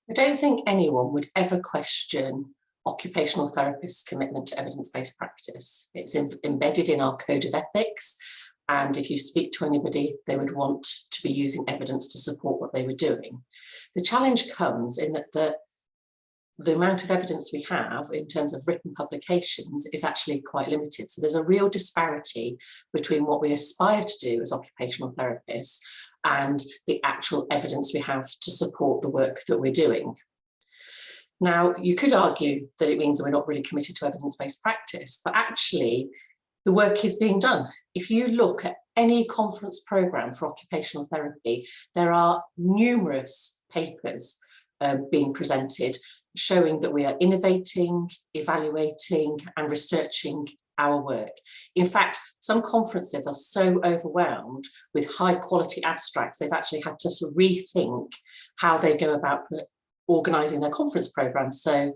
I don't think anyone would ever question occupational therapists' commitment to evidence-based practice. It's embedded in our code of ethics, and if you speak to anybody, they would want to be using evidence to support what they were doing. The challenge comes in that the amount of evidence we have in terms of written publications is actually quite limited. So there's a real disparity between what we aspire to do as occupational therapists and the actual evidence we have to support the work that we're doing. Now, you could argue that it means that we're not really committed to evidence-based practice, but actually the work is being done. If you look at any conference programme for occupational therapy, there are numerous papers being presented showing that we are innovating, evaluating and researching our work. In fact, some conferences are so overwhelmed with high quality abstracts, they've actually had to sort of rethink how they go about organising their conference programmes. So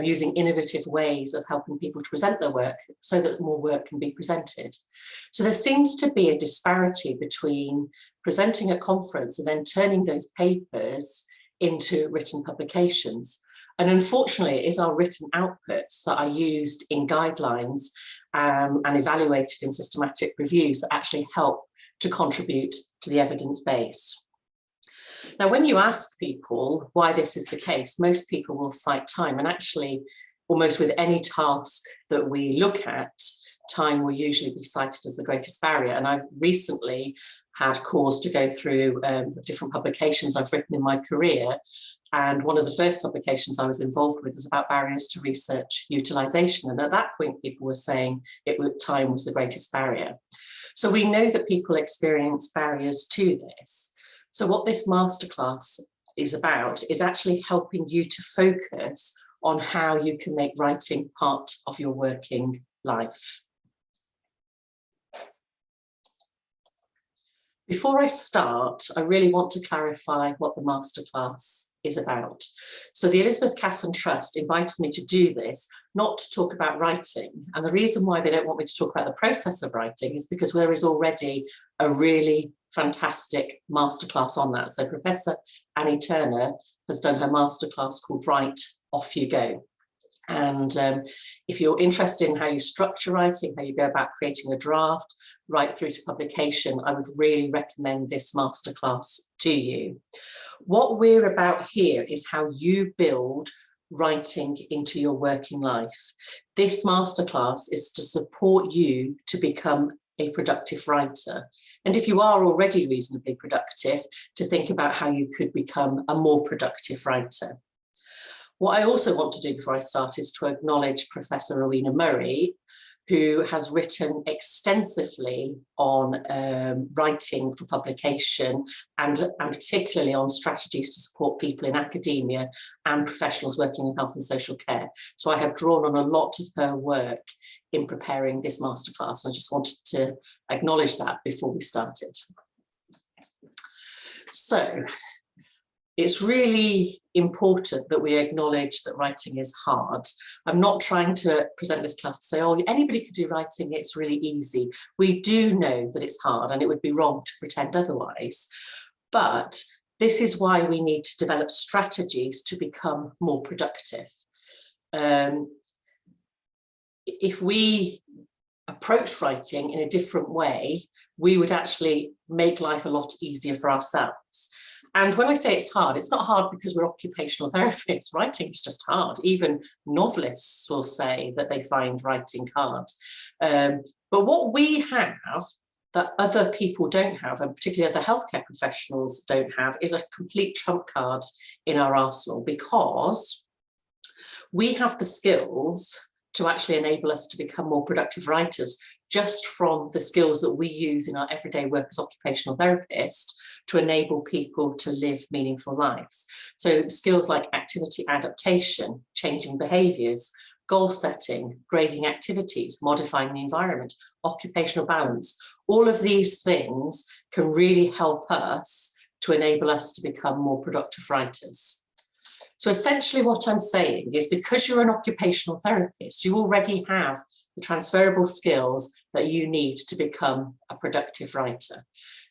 using innovative ways of helping people to present their work so that more work can be presented. So there seems to be a disparity between presenting at conference and then turning those papers into written publications. And unfortunately, it is our written outputs that are used in guidelines and evaluated in systematic reviews that actually help to contribute to the evidence base. Now, when you ask people why this is the case, most people will cite time, and actually almost with any task that we look at, time will usually be cited as the greatest barrier. And I've recently had cause to go through the different publications I've written in my career. And one of the first publications I was involved with was about barriers to research utilisation. And at that point, people were saying time was the greatest barrier. So we know that people experience barriers to this. So what this masterclass is about is actually helping you to focus on how you can make writing part of your working life. Before I start, I really want to clarify what the masterclass is about. So the Elizabeth Casson Trust invited me to do this, not to talk about writing. And the reason why they don't want me to talk about the process of writing is because there is already a really fantastic masterclass on that. So Professor Annie Turner has done her masterclass called Write, Off You Go. And if you're interested in how you structure writing, how you go about creating a draft, right through to publication, I would really recommend this masterclass to you. What we're about here is how you build writing into your working life. This masterclass is to support you to become a productive writer. And if you are already reasonably productive, to think about how you could become a more productive writer. What I also want to do before I start is to acknowledge Professor Rowena Murray, who has written extensively on writing for publication and particularly on strategies to support people in academia and professionals working in health and social care. So I have drawn on a lot of her work in preparing this masterclass. I just wanted to acknowledge that before we started. So, it's really important that we acknowledge that writing is hard. I'm not trying to present this class to say, oh, anybody could do writing, it's really easy. We do know that it's hard and it would be wrong to pretend otherwise. But this is why we need to develop strategies to become more productive. If we approach writing in a different way, we would actually make life a lot easier for ourselves. And when I say it's hard, it's not hard because we're occupational therapists. Writing is just hard. Even novelists will say that they find writing hard. But what we have that other people don't have, and particularly other healthcare professionals don't have, is a complete trump card in our arsenal, because we have the skills to actually enable us to become more productive writers just from the skills that we use in our everyday work as occupational therapists to enable people to live meaningful lives. So skills like activity adaptation, changing behaviours, goal setting, grading activities, modifying the environment, occupational balance, all of these things can really help us to enable us to become more productive writers. So essentially what I'm saying is, because you're an occupational therapist, you already have the transferable skills that you need to become a productive writer.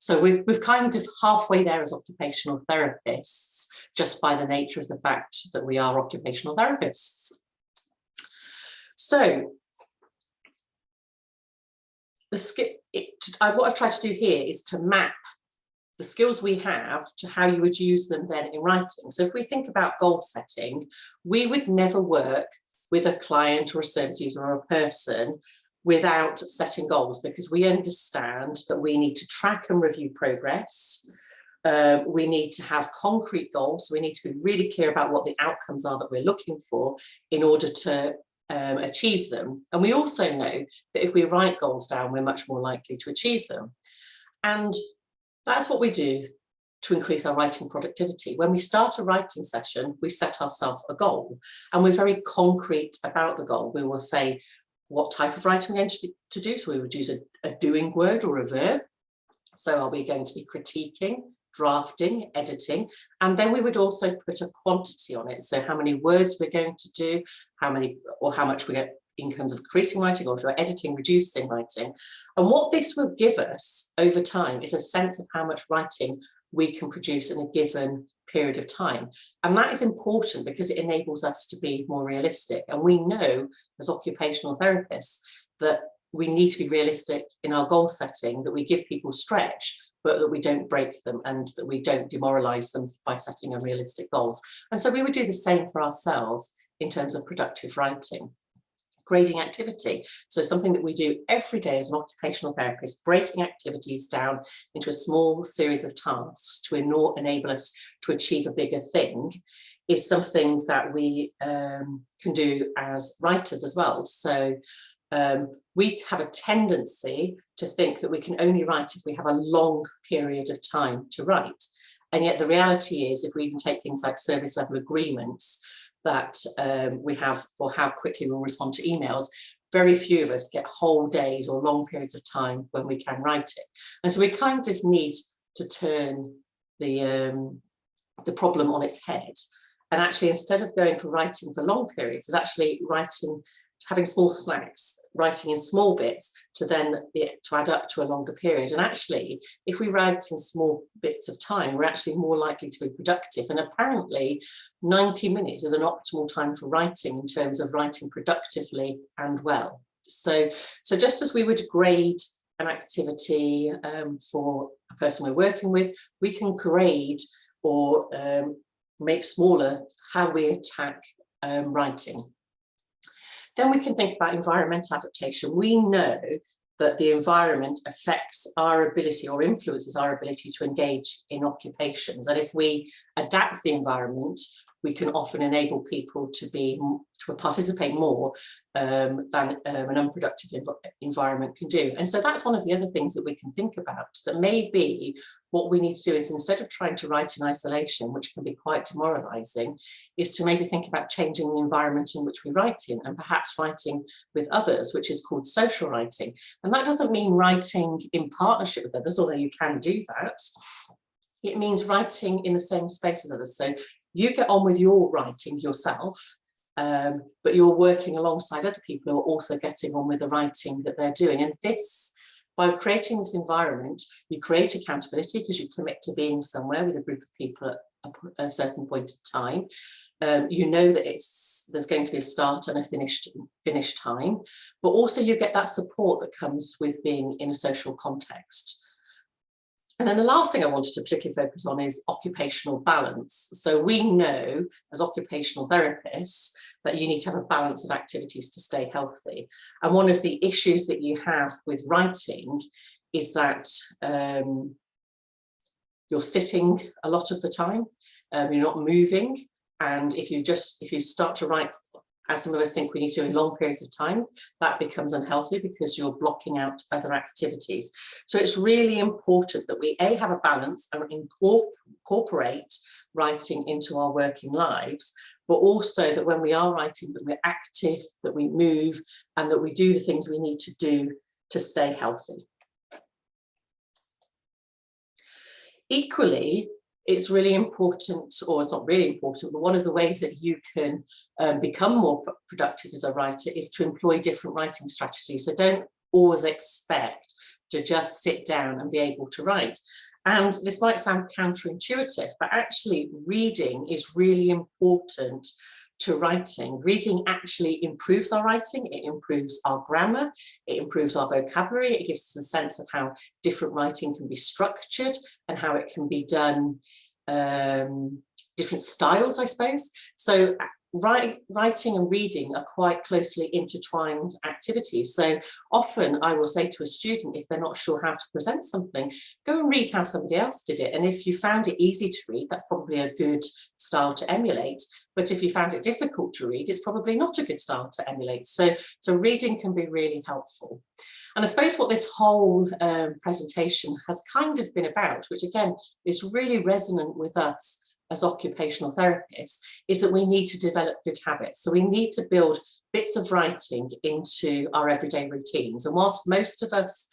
So we've kind of halfway there as occupational therapists, just by the nature of the fact that we are occupational therapists. So what I've tried to do here is to map the skills we have to how you would use them then in writing. So if we think about goal setting, we would never work with a client or a service user or a person without setting goals, because we understand that we need to track and review progress. We need to have concrete goals. So we need to be really clear about what the outcomes are that we're looking for in order to achieve them. And we also know that if we write goals down, we're much more likely to achieve them. And that's what we do to increase our writing productivity. When we start a writing session, we set ourselves a goal, and we're very concrete about the goal. We will say what type of writing we're going to do. So we would use a doing word or a verb. So are we going to be critiquing, drafting, editing? And then we would also put a quantity on it. So how many words we're going to do, how much we get in terms of increasing writing, or if we're editing, reducing writing. And what this will give us over time is a sense of how much writing we can produce in a given period of time. And that is important because it enables us to be more realistic. And we know as occupational therapists that we need to be realistic in our goal setting, that we give people stretch, but that we don't break them and that we don't demoralize them by setting unrealistic goals. And so we would do the same for ourselves in terms of productive writing. Grading activity. So something that we do every day as an occupational therapist, breaking activities down into a small series of tasks to enable us to achieve a bigger thing, is something that we can do as writers as well. So we have a tendency to think that we can only write if we have a long period of time to write. And yet the reality is, if we even take things like service level agreements that we have for how quickly we'll respond to emails, very few of us get whole days or long periods of time when we can write it. And so we kind of need to turn the problem on its head. And actually, instead of going for writing for long periods, is actually having small snacks, writing in small bits to add up to a longer period. And actually, if we write in small bits of time, we're actually more likely to be productive. And apparently 90 minutes is an optimal time for writing in terms of writing productively and well. So just as we would grade an activity for a person we're working with, we can grade or make smaller how we attack writing. Then we can think about environmental adaptation. We know that the environment affects our ability or influences our ability to engage in occupations. And if we adapt the environment, we can often enable people to participate more than an unproductive environment can do. And so that's one of the other things that we can think about, that maybe what we need to do is, instead of trying to write in isolation, which can be quite demoralizing, is to maybe think about changing the environment in which we write in, and perhaps writing with others, which is called social writing. And that doesn't mean writing in partnership with others, although you can do that. It means writing in the same space as others. So you get on with your writing yourself, but you're working alongside other people who are also getting on with the writing that they're doing. And this, by creating this environment, you create accountability because you commit to being somewhere with a group of people at a certain point in time. You know that there's going to be a start and a finish time, but also you get that support that comes with being in a social context. And then the last thing I wanted to particularly focus on is occupational balance. So we know as occupational therapists that you need to have a balance of activities to stay healthy. And one of the issues that you have with writing is that you're sitting a lot of the time, you're not moving. And if you start to write, as some of us think we need to in long periods of time, that becomes unhealthy because you're blocking out other activities. So it's really important that we have a balance and incorporate writing into our working lives, but also that when we are writing, that we're active, that we move, and that we do the things we need to do to stay healthy. Equally, it's really important, or it's not really important, but one of the ways that you can become more productive as a writer is to employ different writing strategies. So don't always expect to just sit down and be able to write. And this might sound counterintuitive, but actually reading is really important to writing. Reading actually improves our writing, it improves our grammar, it improves our vocabulary, it gives us a sense of how different writing can be structured and how it can be done, different styles, I suppose. So writing and reading are quite closely intertwined activities. So often I will say to a student, if they're not sure how to present something, go and read how somebody else did it. And if you found it easy to read, that's probably a good style to emulate. But if you found it difficult to read, it's probably not a good style to emulate. So reading can be really helpful. And I suppose what this whole presentation has kind of been about, which again is really resonant with us as occupational therapists, is that we need to develop good habits. So we need to build bits of writing into our everyday routines. And whilst most of us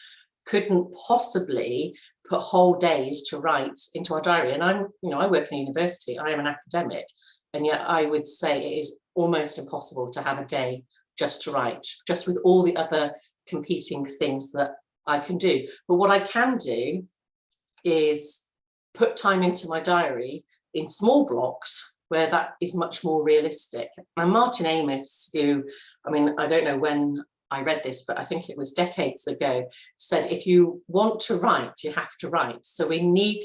couldn't possibly put whole days to write into our diary, and I work in a university, I am an academic, and yet I would say it is almost impossible to have a day just to write, just with all the other competing things that I can do. But what I can do is put time into my diary in small blocks where that is much more realistic. And Martin Amis, who, I mean, I don't know when I read this, but I think it was decades ago, said, if you want to write, you have to write. So we need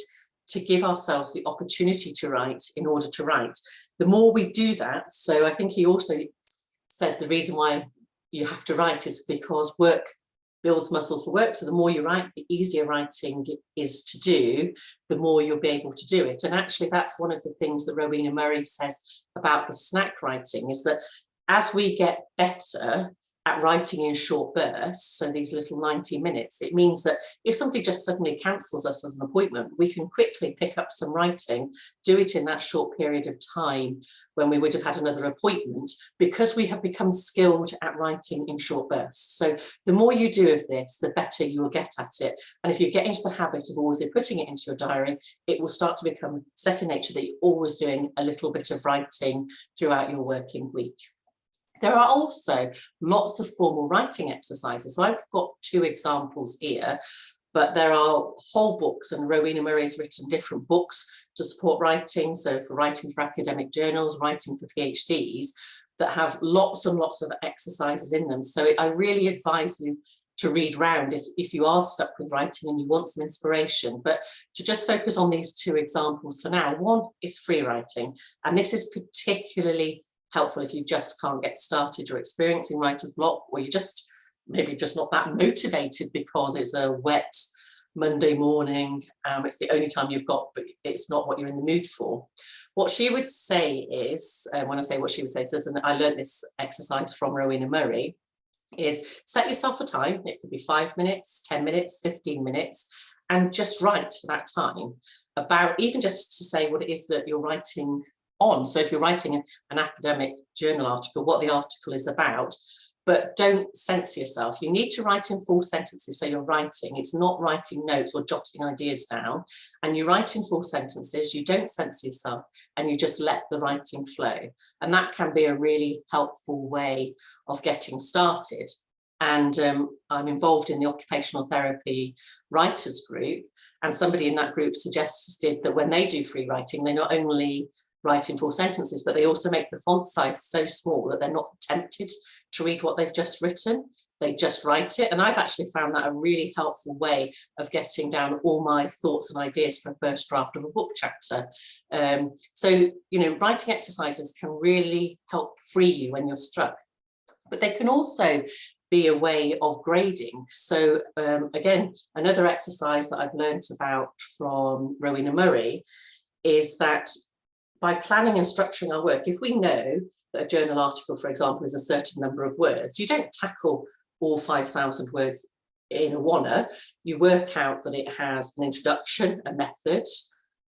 to give ourselves the opportunity to write in order to write. The more we do that, so I think he also said the reason why you have to write is because work builds muscles for work. So the more you write, the easier writing is to do, the more you'll be able to do it. And actually, that's one of the things that Rowena Murray says about the snack writing, is that as we get better at writing in short bursts, so these little 90 minutes, it means that if somebody just suddenly cancels us as an appointment, we can quickly pick up some writing, do it in that short period of time when we would have had another appointment, because we have become skilled at writing in short bursts. So the more you do of this, the better you will get at it. And if you get into the habit of always putting it into your diary, it will start to become second nature that you're always doing a little bit of writing throughout your working week. There are also lots of formal writing exercises. So I've got two examples here, but there are whole books, and Rowena Murray's written different books to support writing. So for writing for academic journals, writing for PhDs, that have lots and lots of exercises in them. So I really advise you to read round if you are stuck with writing and you want some inspiration. But to just focus on these two examples for now. One is free writing, and this is particularly helpful if you just can't get started, you're experiencing writer's block, or you're just maybe just not that motivated because it's a wet Monday morning, it's the only time you've got, but it's not what you're in the mood for. What she would say is, when I say what she would say, and I learned this exercise from Rowena Murray, is set yourself a time. It could be 5 minutes, 10 minutes, 15 minutes, and just write for that time about, even just to say what it is that you're writing on. So if you're writing an academic journal article, what the article is about, but don't censor yourself. You need to write in full sentences. So you're writing, it's not writing notes or jotting ideas down, and you write in full sentences, you don't censor yourself, and you just let the writing flow. And that can be a really helpful way of getting started. And I'm involved in the Occupational Therapy Writers Group, and somebody in that group suggested that when they do free writing, they not only write in full sentences, but they also make the font size so small that they're not tempted to read what they've just written. They just write it. And I've actually found that a really helpful way of getting down all my thoughts and ideas for a first draft of a book chapter. So, you know, writing exercises can really help free you when you're stuck. But they can also be a way of grading. So again, another exercise that I've learned about from Rowena Murray is that by planning and structuring our work, if we know that a journal article, for example, is a certain number of words, you don't tackle all 5,000 words in a oneer. You work out that it has an introduction, a method,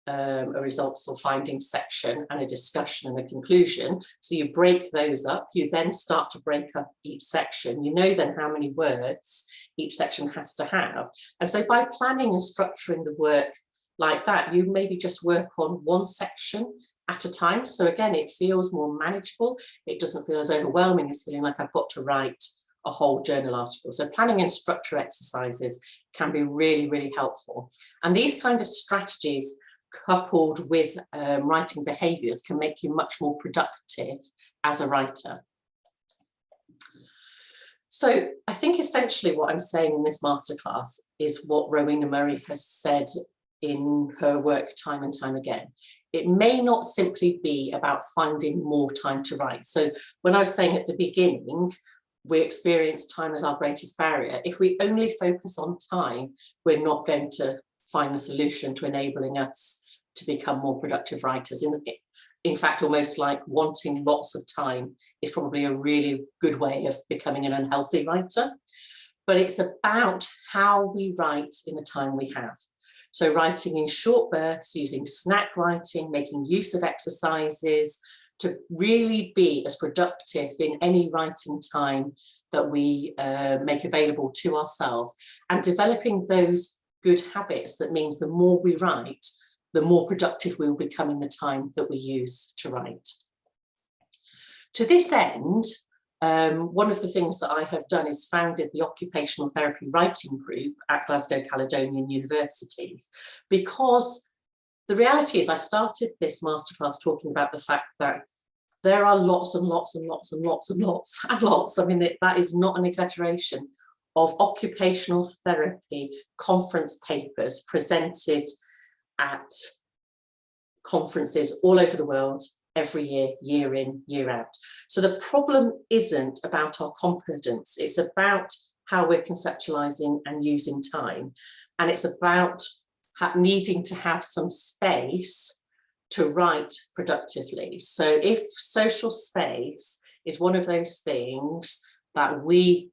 a results or findings section, and a discussion and a conclusion. So you break those up. You then start to break up each section. You know then how many words each section has to have. And so by planning and structuring the work like that, you maybe just work on one section at a time. So again, it feels more manageable. It doesn't feel as overwhelming as feeling like I've got to write a whole journal article. So planning and structure exercises can be really, really helpful. And these kind of strategies coupled with writing behaviours can make you much more productive as a writer. So I think essentially what I'm saying in this masterclass is what Rowena Murray has said in her work time and time again. It may not simply be about finding more time to write. So when I was saying at the beginning, we experience time as our greatest barrier. If we only focus on time, we're not going to find the solution to enabling us to become more productive writers. In fact, almost like wanting lots of time is probably a really good way of becoming an unhealthy writer. But it's about how we write in the time we have. So writing in short bursts, using snack writing, making use of exercises to really be as productive in any writing time that we make available to ourselves, and developing those good habits. That means the more we write, the more productive we will become in the time that we use to write. To this end, one of the things that I have done is founded the Occupational Therapy Writing Group at Glasgow Caledonian University, because the reality is I started this masterclass talking about the fact that there are lots and lots and lots and lots and lots and lots, I mean, that is not an exaggeration, of occupational therapy conference papers presented at conferences all over the world every year, year in, year out. So the problem isn't about our competence, it's about how we're conceptualizing and using time. And it's about needing to have some space to write productively. So if social space is one of those things that we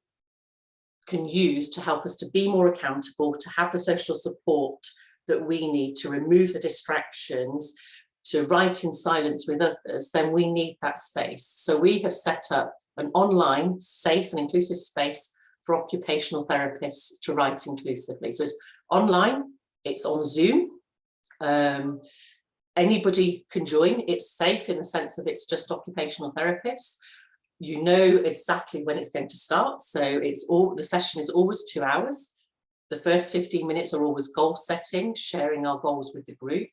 can use to help us to be more accountable, to have the social support that we need to remove the distractions, to write in silence with others, then we need that space. So we have set up an online, safe and inclusive space for occupational therapists to write inclusively. So it's online, it's on Zoom. Anybody can join. It's safe in the sense of it's just occupational therapists. You know exactly when it's going to start. So the session is always 2 hours. The first 15 minutes are always goal setting, sharing our goals with the group.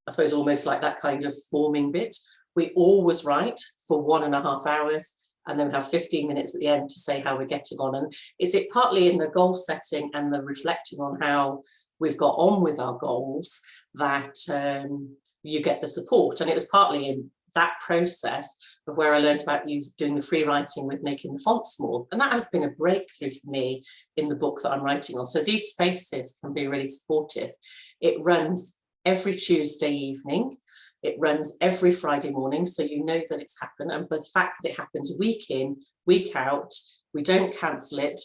I suppose almost like that kind of forming bit. We always write for 1.5 hours, and then we have 15 minutes at the end to say how we're getting on. And is it partly in the goal setting and the reflecting on how we've got on with our goals that you get the support? And it was partly in that process of where I learned about doing the free writing with making the font small. And that has been a breakthrough for me in the book that I'm writing on. So these spaces can be really supportive. It runs every Tuesday evening. It runs every Friday morning, so you know that it's happened. And the fact that it happens week in, week out, we don't cancel it.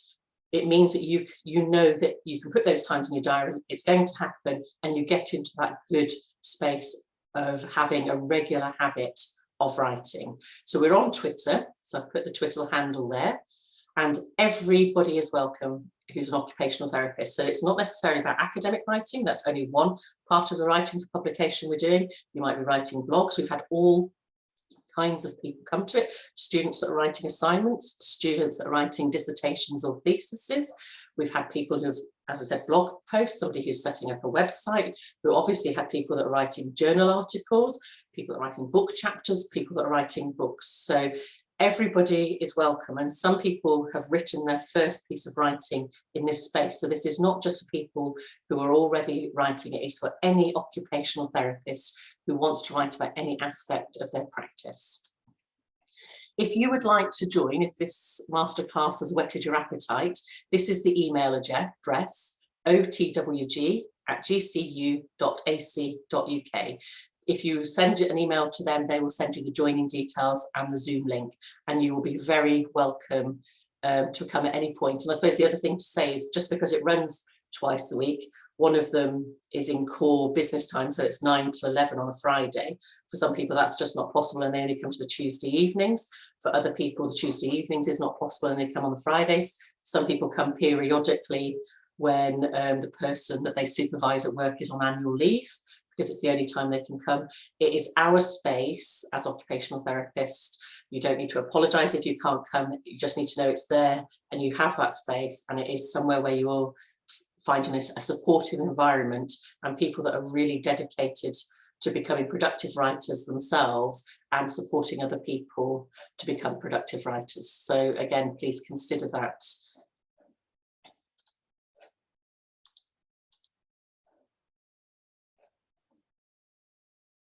It means that you know that you can put those times in your diary, it's going to happen, and you get into that good space of having a regular habit of writing. So we're on Twitter, so I've put the Twitter handle there, and everybody is welcome who's an occupational therapist. So it's not necessarily about academic writing, that's only one part of the writing for publication we're doing. You might be writing blogs. We've had all kinds of people come to it, students that are writing assignments, students that are writing dissertations or theses. We've had people who've, as I said, blog posts, somebody who's setting up a website. We obviously had people that are writing journal articles, people that are writing book chapters, people that are writing books. So everybody is welcome, and some people have written their first piece of writing in this space. So this is not just for people who are already writing, it is for any occupational therapist who wants to write about any aspect of their practice. If you would like to join, if this masterclass has whetted your appetite, this is the email address, otwg@gcu.ac.uk. If you send an email to them, they will send you the joining details and the Zoom link, and you will be very welcome to come at any point. And I suppose the other thing to say is, just because it runs twice a week, one of them is in core business time, so it's 9 to 11 on a Friday. For some people that's just not possible and they only come to the Tuesday evenings. For other people, the Tuesday evenings is not possible and they come on the Fridays. Some people come periodically when the person that they supervise at work is on annual leave, because it's the only time they can come. It is our space as occupational therapists. You don't need to apologise if you can't come. You just need to know it's there and you have that space, and it is somewhere where you will find a supportive environment and people that are really dedicated to becoming productive writers themselves and supporting other people to become productive writers. So again, please consider that